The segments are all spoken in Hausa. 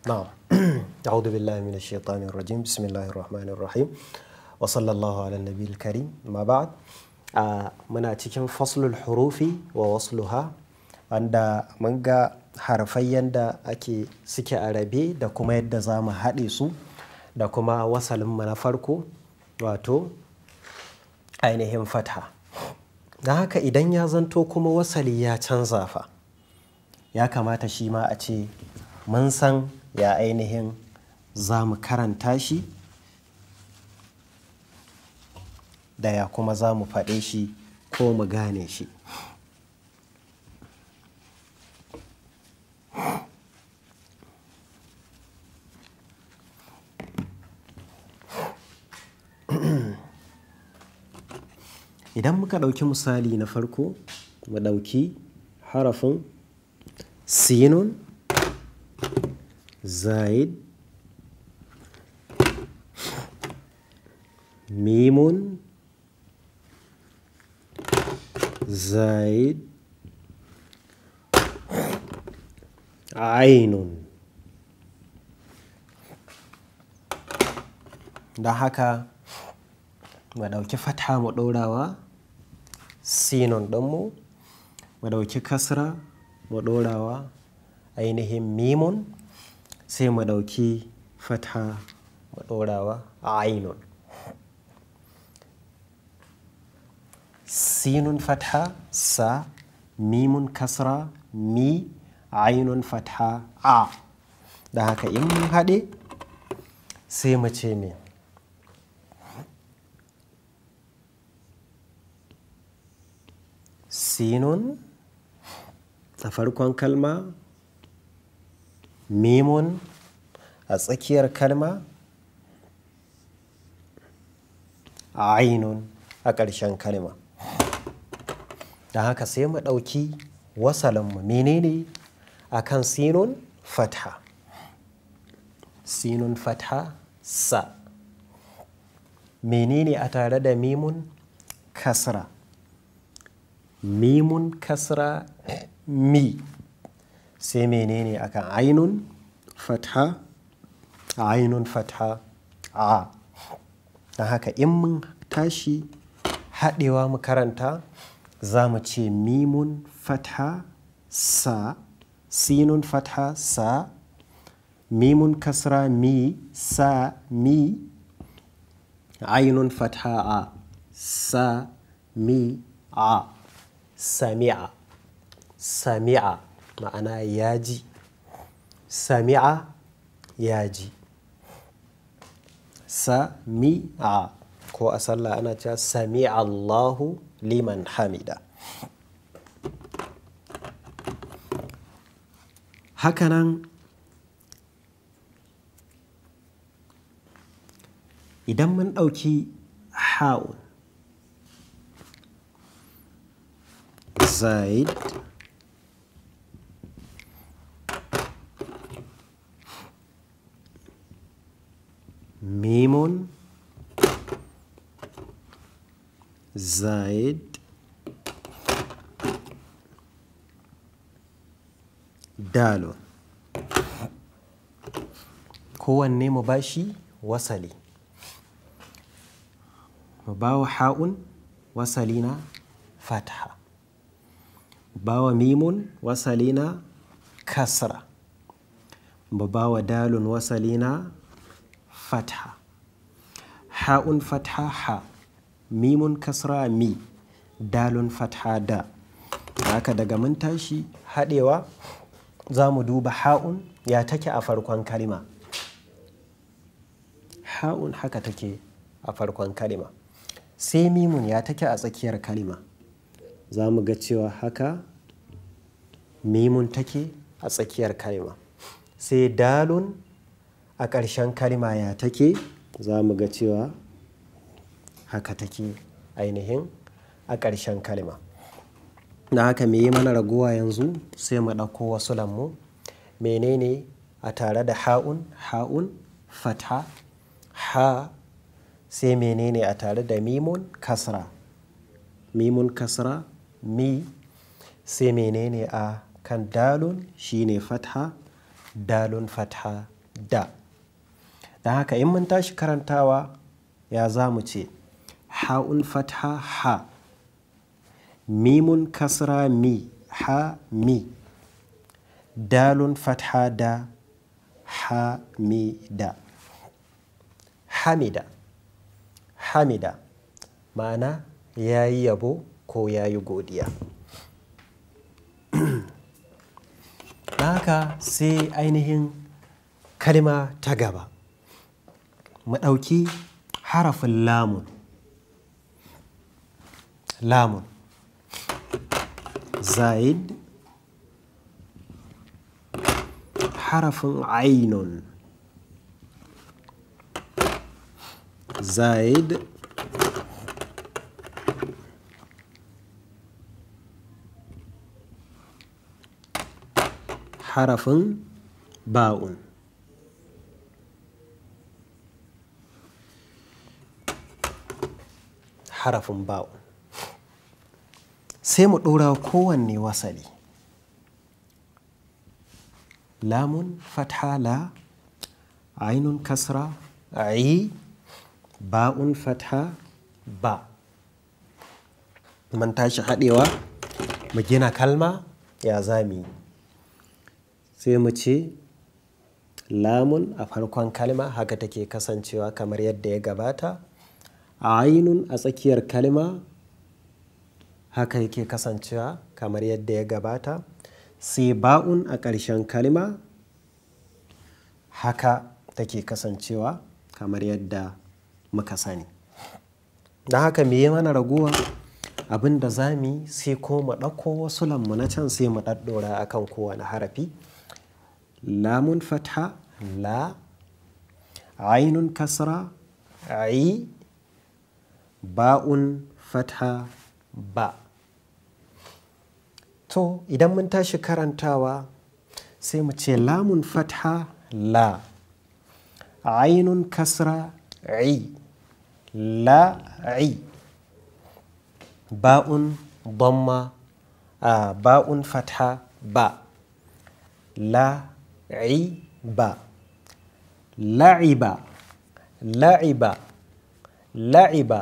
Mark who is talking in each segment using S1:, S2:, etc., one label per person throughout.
S1: نعم أعوذ بالله من الشيطان الرجيم بسم الله الرحمن الرحيم وصلى الله على النبي الكريم ما بعد muna cikin faslul hurufi wa wasluha wanda mun ga harafai yanda suke a rabe da kuma yadda za mu haɗe su da kuma wasalin mu na farko wato ainihin fatha. Don haka idan ya zanto kuma wasali ya canza fa ya kamata shi ma a ce mun san ya ainihin za mu karanta shi da ya kuma za mu faɗe shi ko mu gane shi. Idan muka ɗauki misali na farko, mu ɗauki harafin sinun, zaid, mimun, zaid, ainun. Da haka mu ɗauki fatha mu ɗorawa sinun ɗinmu, mu ɗauki kasra mu ɗorawa ainihin mimun, sai mu ɗauki fatha mu ɗorawa ainun. Sinun fatha sa, mimun kasra mi, ainun fatha a. Da haka in mun haɗe sai mu ce me? Sinun a farkon kalma, mimun a tsakiyar kalma, ainun a ƙarshen kalma. Da haka sai mu ɗauki wasalinmu menene akan sinun fatha. Sinun fatha sa. Menene a tare da mimun kasra. Mimun kasra mi. Sai menene akan ainun fatha, ainun fatha a. Da haka in mun tashi haɗewa mu karanta za mu ce mimun fatha sa, sinun fatha sa, mimun kasra mi, sa mi, ainun fatha a, sa mi a. Sami'a, sami'a ma'ana yaji, sami'a yaji. Sami'a ko a sallah ana cewa sami'a Allahu liman hamida. Hakanan idan mun ɗauki ha'un, zaid, mimun, zaid, dalun. Kowanne mu bashi wasali. Mu bawa ha'un wasali na fatha. Bawa mimun wasali na kasra. Mu bawa dalun wasali na fatha. Ha'un fatha ha. Mimun kasra mi, dalun fatha da. Haka daga mun tashi haɗewa za mu duba ha'un ya take a farkon kalma. Ha'un haka take a farkon kalma. Sai mimun ya take a tsakiyar kalma. Za mu ga cewa haka mimun take a tsakiyar kalma. Sai dalun a ƙarshen kalma ya take, za mu ga cewa haka take ainihin a ƙarshen kalma. Na haka me yi mana raguwa yanzu sai mu ɗauko wasu lammu. Menene a tare da ha'un, ha'un fatha, ha. Sai menene a tare da mimun kasra, mimun kasra mi. Sai menene a kan dalun shine fatha, dalun fatha da. don haka in mun tashi karantawa ya za mu ce ha'un fatha ha, mimun kasra mi, ha mi, dalun fatha da, ha mi da. Hamida, hamida ma'ana ya yi yabo ko ya yi godiya. haka sai ainihin kalma ta gaba, mu ɗauki harafin lamun, lamun zaid, harafin ainun zaid, harafin ba'un, harafin ba'un. Sai mu ɗora kowanne wasali, lamun fatha la, ainun kasra ai, ba'un fatha ba. mun tashi haɗewa mu gina kalma ya zami, sai mu ce lamun a farkon kalma haka take kasancewa kamar yadda ya gabata, ainun a tsakiyar kalma haka yake kasancewa kamar yadda ya gabata, sai ba'un a ƙarshen kalma haka take kasancewa kamar yadda muka sani. don haka me yi mana raguwa abin da za mu yi sai ko mu ɗauko wasu lammu na can sai mu ɗaɗɗora akan kowane harafi. lamun fatha la, ainun kasra ai, ba'un fatha ba. to idan mun tashi karantawa sai mu ce lamun fatha la, ainun kasra ai, la ai, ba'un dhamma ba'un fatha ba, la ai ba, la'iba, la'iba, la'iba.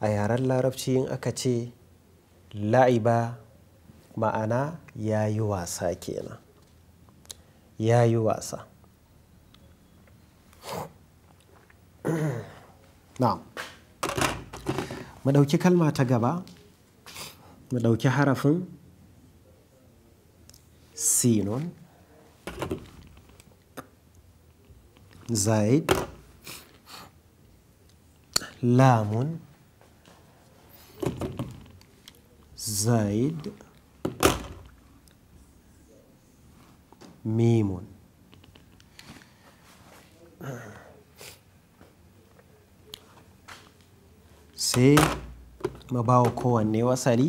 S1: a yaren larabci in aka ce la'iba ma'ana ya yi wasa kenan, ya yi wasa. na'am, mu ɗauki kalma ta gaba, mu ɗauki harafin sinun zaid, lamun zaid, mimun. sai mu ba wa kowanne wasali,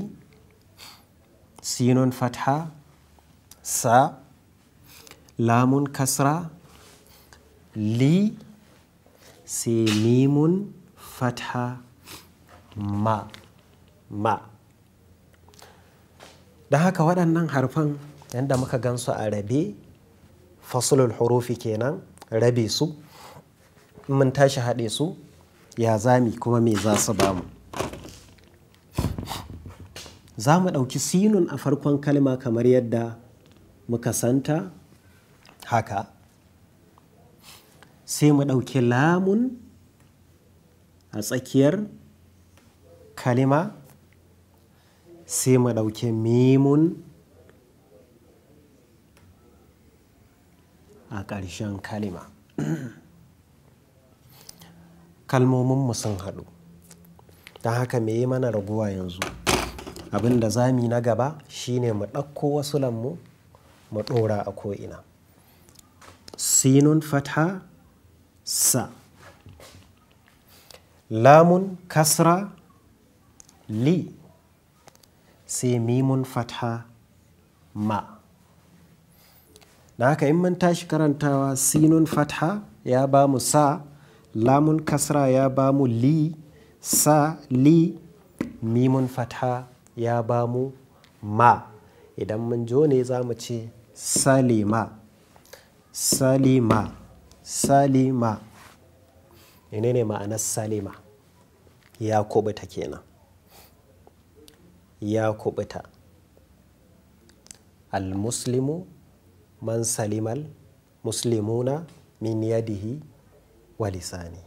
S1: sinun fatha sa, lamun kasra li, sai mimun fatha ma, ma. da haka waɗannan harfan yadda muka gansu a rabe faslul hurufi kenan, rabe su mun tashi haɗe su ya zami kuma me za su bamu. za mu ɗauki sinun a farkon kalma kamar yadda muka santa haka, sai mu ɗauki lamun a tsakiyar kalima, sai mu ɗauki mimun a ƙarshen kalima. kalmominmu sun haɗu, don haka me yi mana raguwa yanzu abin da za mu yi na gaba shine mu ɗauko wasu lammu mu ɗora a ko'ina. sinun fatha sa, lamun kasra li, sai mimun fatha ma, da haka in mun tashi karantawa sinun fatha ya ba mu sa, lamun kasra ya ba mu li, sa li, mimun fatha ya ba mu ma. Idan mun jo ne za mu ce salima, salima, salima. Menene ma'anar salima? Ya kubuta kenan, ya kubuta. Al-muslimu man salimal muslimuna min yadihi wa lisanihi.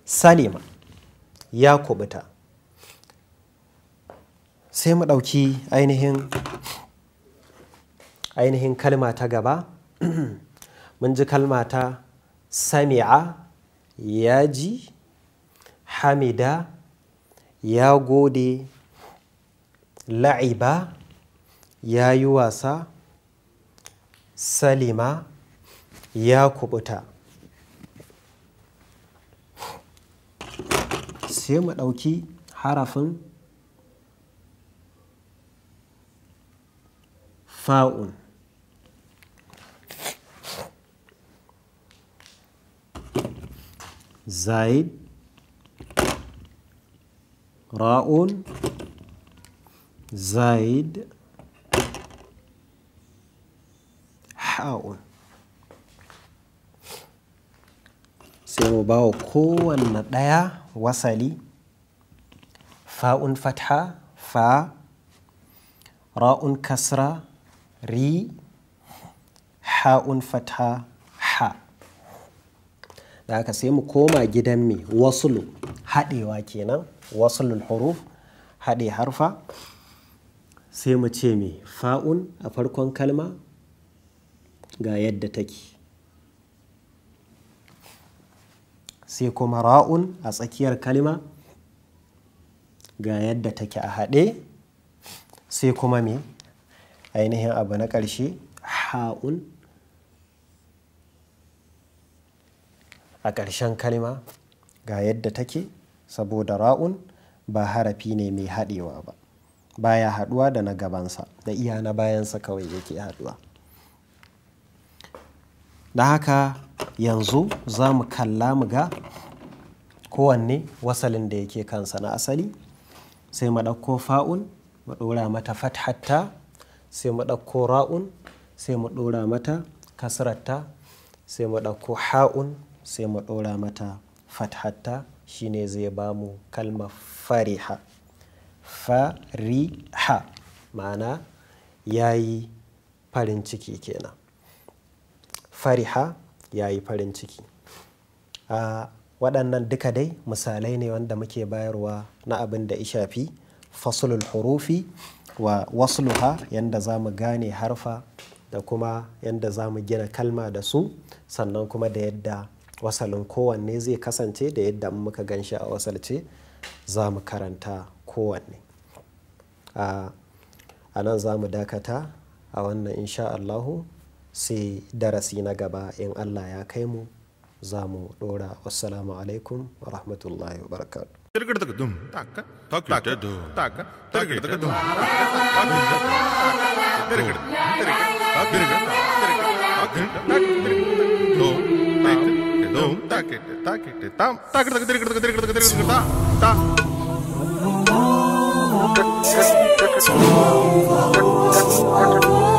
S1: Salima ya kubuta. Sai mu ɗauki ainihin kalma ta gaba. Mun ji kalma ta sami'a, ya ji, hamida, ya gode, la'iba, ya yi wasa, salima, ya kubuta. Sai mu ɗauki harafin fa'un. Zaid, ra'un, zaid, ha'un. Sai mu ba wa kowanne ɗaya wasali. Fa'un fatha, fa, ra'un kasra, ri, ha'un fatha, ha. Da haka sai mu koma gidan mai wasulu, haɗewa kenan, wasulul huruf, haɗe harfa. Sai mu ce mai fa'un a farkon kalma ga yadda take, sai kuma ra'un a tsakiyar kalma ga yadda take a haɗe, sai kuma mai ainihin abu na ƙarshe ha'un a ƙarshen kalma ga yadda take, saboda ra'un ba harafi ne mai haɗewa ba, baya haɗuwa da na gabansa, da iya na bayansa kawai yake haɗuwa. Da haka yanzu za mu kalla mu ga kowanne wasalin da yake kansa na asali. Sai mu ɗauko fa'un mu ɗora mata fathatta, sai mu ɗauko ra'un sai mu ɗora mata kasratta, sai mu ɗauko ha'un sai mu ɗora mata fathatta. Shine zai ba mu kalmar fariha. Fariha ma'ana yayi farin ciki kenan. Fariha yayi farin ciki. Waɗannan duka dai misalai ne wanda muke bayarwa na abin da ya shafi faslul hurufi wa wasluha, yanda za mu gane harfa da kuma yanda za mu gina kalma da su, sannan kuma da yadda wasalin kowanne zai kasance, da yadda muka gan shi a wasalce za mu karanta kowanne. A nan za mu dakata a wannan insha Allahu, sai darasi na gaba in Allah ya kai mu za mu ɗora. Wassalamu alaikum wa rahmatullahi wa barakatuh.
S2: Ta